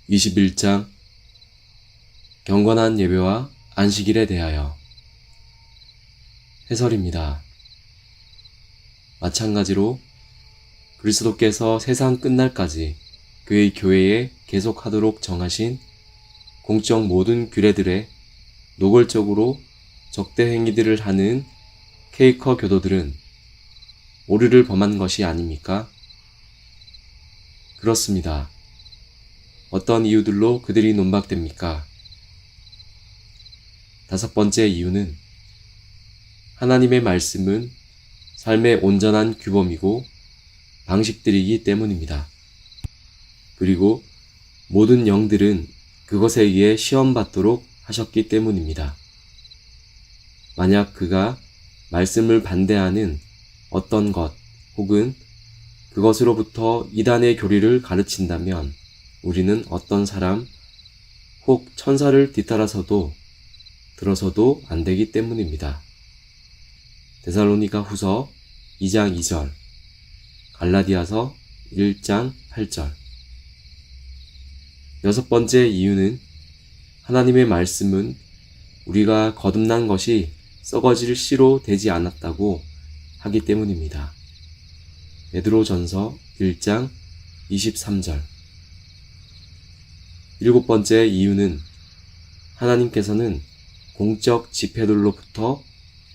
21장 경건한 예배와 안식일에 대하여 해설입니다. 마찬가지로 그리스도께서 세상 끝날까지 그의 교회에 계속하도록 정하신 공적 모든 규례들에 노골적으로 적대 행위들을 하는 케이커 교도들은 오류를 범한 것이 아닙니까? 그렇습니다. 어떤 이유들로 그들이 논박됩니까? 다섯 번째 이유는 하나님의 말씀은 삶의 온전한 규범이고 방식들이기 때문입니다. 그리고 모든 영들은 그것에 의해 시험받도록 하셨기 때문입니다. 만약 그가 말씀을 반대하는 어떤 것 혹은 그것으로부터 이단의 교리를 가르친다면 우리는 어떤 사람 혹 천사를 뒤따라서도 들어서도 안 되기 때문입니다. 데살로니가 후서 2장 2절, 갈라디아서 1장 8절. 여섯 번째 이유는 하나님의 말씀은 우리가 거듭난 것이 썩어질 씨로 되지 않았다고 하기 때문입니다. 베드로전서 1장 23절. 일곱 번째 이유는 하나님께서는 공적 집회들로부터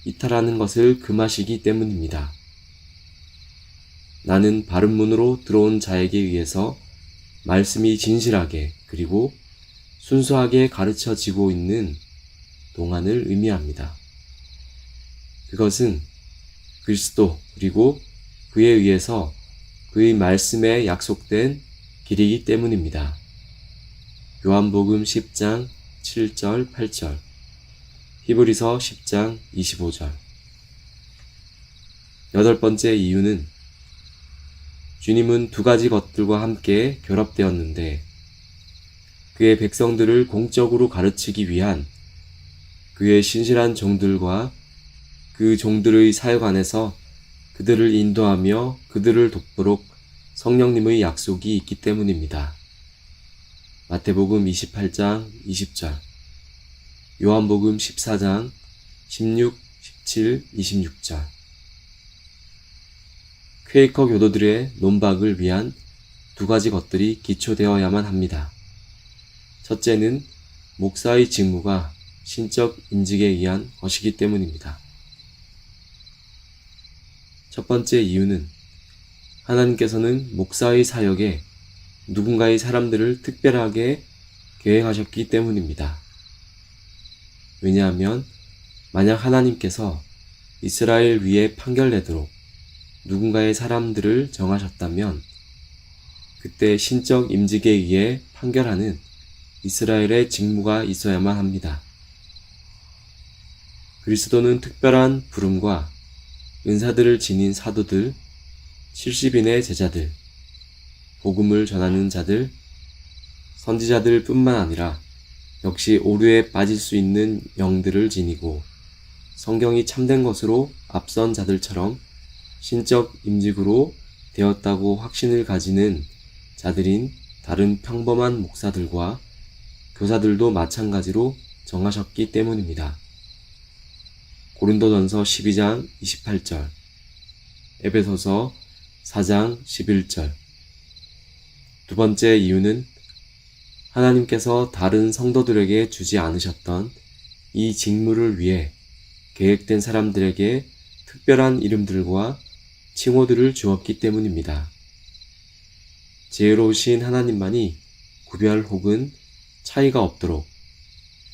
이탈하는 것을 금하시기 때문입니다. 나는 바른 문으로 들어온 자에게 의해서 말씀이 진실하게 그리고 순수하게 가르쳐지고 있는 동안을 의미합니다. 그것은 그리스도 그리고 그에 의해서 그의 말씀에 약속된 길이기 때문입니다. 요한복음 10장 7절 8절, 히브리서 10장 25절. 여덟 번째 이유는 주님은 두 가지 것들과 함께 결합되었는데 그의 백성들을 공적으로 가르치기 위한 그의 신실한 종들과 그 종들의 사역 안에서 그들을 인도하며 그들을 돕도록 성령님의 약속이 있기 때문입니다. 마태복음 28장 20절, 요한복음 14장 16, 17, 26절. 퀘이커 교도들의 논박을 위한 두 가지 것들이 기초되어야만 합니다. 첫째는 목사의 직무가 신적 인직에 의한 것이기 때문입니다. 첫 번째 이유는 하나님께서는 목사의 사역에 누군가의 사람들을 특별하게 계획하셨기 때문입니다. 왜냐하면 만약 하나님께서 이스라엘 위에 판결내도록 누군가의 사람들을 정하셨다면 그때 신적 임직에 의해 판결하는 이스라엘의 직무가 있어야만 합니다. 그리스도는 특별한 부름과 은사들을 지닌 사도들, 70인의 제자들, 복음을 전하는 자들, 선지자들 뿐만 아니라 역시 오류에 빠질 수 있는 영들을 지니고 성경이 참된 것으로 앞선 자들처럼 신적 임직으로 되었다고 확신을 가지는 자들인 다른 평범한 목사들과 교사들도 마찬가지로 정하셨기 때문입니다. 고린도전서 12장 28절, 에베소서 4장 11절. 두 번째 이유는 하나님께서 다른 성도들에게 주지 않으셨던 이 직무를 위해 계획된 사람들에게 특별한 이름들과 칭호들을 주었기 때문입니다. 지혜로우신 하나님만이 구별 혹은 차이가 없도록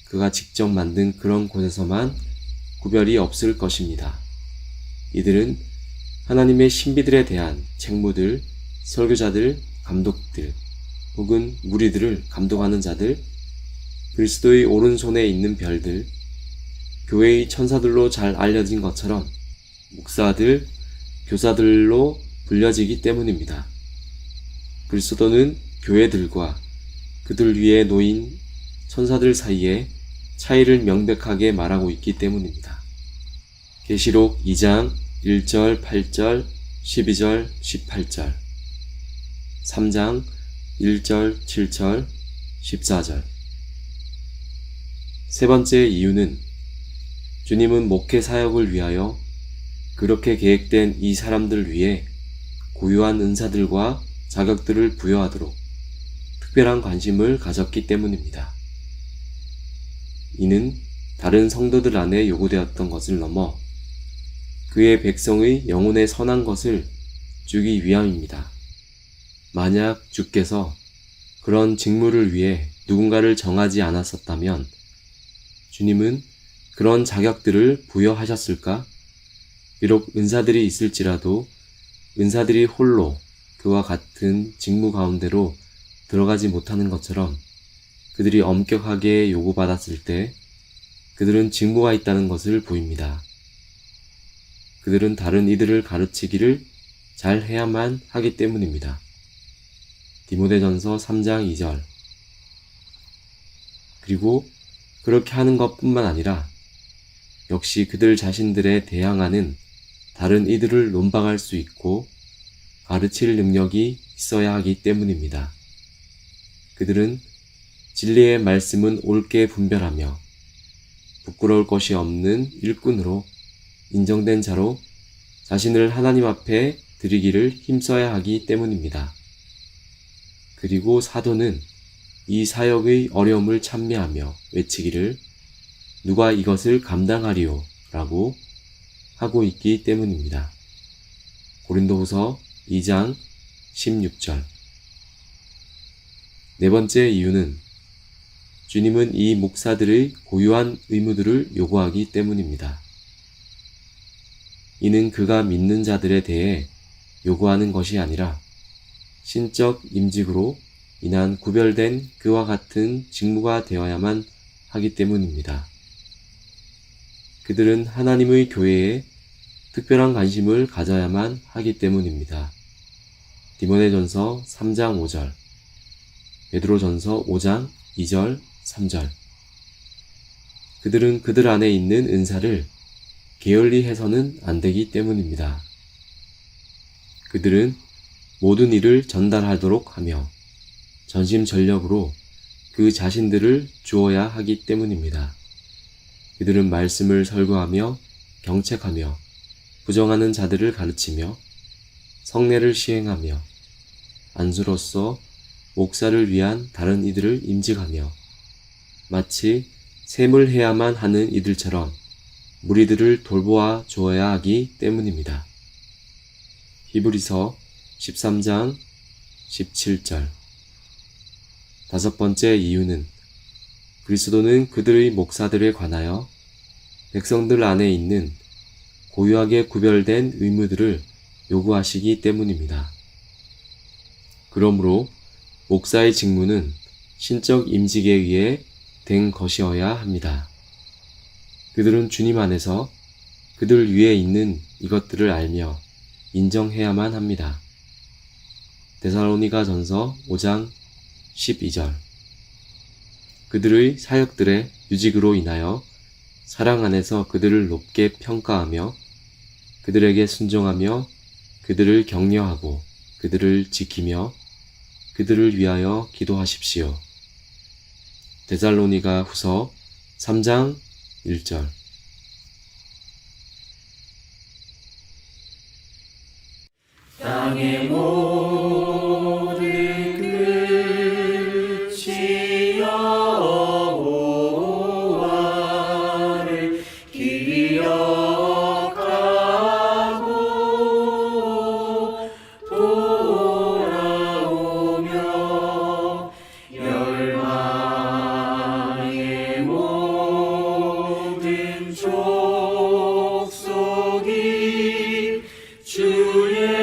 그가 직접 만든 그런 곳에서만 구별이 없을 것입니다. 이들은 하나님의 신비들에 대한 책무들, 설교자들, 감독들, 혹은 무리들을 감독하는 자들, 그리스도의 오른손에 있는 별들, 교회의 천사들로 잘 알려진 것처럼 목사들, 교사들로 불려지기 때문입니다. 그리스도는 교회들과 그들 위에 놓인 천사들 사이에 차이를 명백하게 말하고 있기 때문입니다. 계시록 2장 1절, 8절, 12절, 18절, 3장 1절, 7절, 14절. 세 번째 이유는 주님은 목회 사역을 위하여 그렇게 계획된 이 사람들 위해 고유한 은사들과 자격들을 부여하도록 특별한 관심을 가졌기 때문입니다. 이는 다른 성도들 안에 요구되었던 것을 넘어 그의 백성의 영혼에 선한 것을 주기 위함입니다. 만약 주께서 그런 직무를 위해 누군가를 정하지 않았었다면 주님은 그런 자격들을 부여하셨을까? 비록 은사들이 있을지라도 은사들이 홀로 그와 같은 직무 가운데로 들어가지 못하는 것처럼 그들이 엄격하게 요구받았을 때 그들은 직무가 있다는 것을 보입니다. 그들은 다른 이들을 가르치기를 잘 해야만 하기 때문입니다. 디모데전서 3장 2절. 그리고 그렇게 하는 것뿐만 아니라 역시 그들 자신들에 대항하는 다른 이들을 논박할 수 있고 가르칠 능력이 있어야 하기 때문입니다. 그들은 진리의 말씀은 옳게 분별하며 부끄러울 것이 없는 일꾼으로 인정된 자로 자신을 하나님 앞에 드리기를 힘써야 하기 때문입니다. 그리고 사도는 이 사역의 어려움을 찬미하며 외치기를 누가 이것을 감당하리요 라고 하고 있기 때문입니다. 고린도후서 2장 16절. 네 번째 이유는 주님은 이 목사들의 고유한 의무들을 요구하기 때문입니다. 이는 그가 믿는 자들에 대해 요구하는 것이 아니라 신적 임직으로 인한 구별된 그와 같은 직무가 되어야만 하기 때문입니다. 그들은 하나님의 교회에 특별한 관심을 가져야만 하기 때문입니다. 디모데전서 3장 5절, 베드로전서 5장 2절, 3절. 그들은 그들 안에 있는 은사를 게을리 해서는 안 되기 때문입니다. 그들은 모든 일을 전달하도록 하며 전심전력으로 그 자신들을 주어야 하기 때문입니다. 그들은 말씀을 설교하며 경책하며 부정하는 자들을 가르치며 성례를 시행하며 안수로서 목사를 위한 다른 이들을 임직하며 마치 셈을 해야만 하는 이들처럼 무리들을 돌보아 주어야 하기 때문입니다. 히브리서 13장 17절. 다섯 번째 이유는 그리스도는 그들의 목사들에 관하여 백성들 안에 있는 고유하게 구별된 의무들을 요구하시기 때문입니다. 그러므로 목사의 직무는 신적 임직에 의해 된 것이어야 합니다. 그들은 주님 안에서 그들 위에 있는 이것들을 알며 인정해야만 합니다. 데살로니가전서 5장 12절. 그들의 사역들의 유직으로 인하여 사랑 안에서 그들을 높게 평가하며 그들에게 순종하며 그들을 격려하고 그들을 지키며 그들을 위하여 기도하십시오. 데살로니가 후서 3장 1절. 땅의 모든 끝이 여호와를 기억하고 돌아오며 열방의 모든 족속이 주의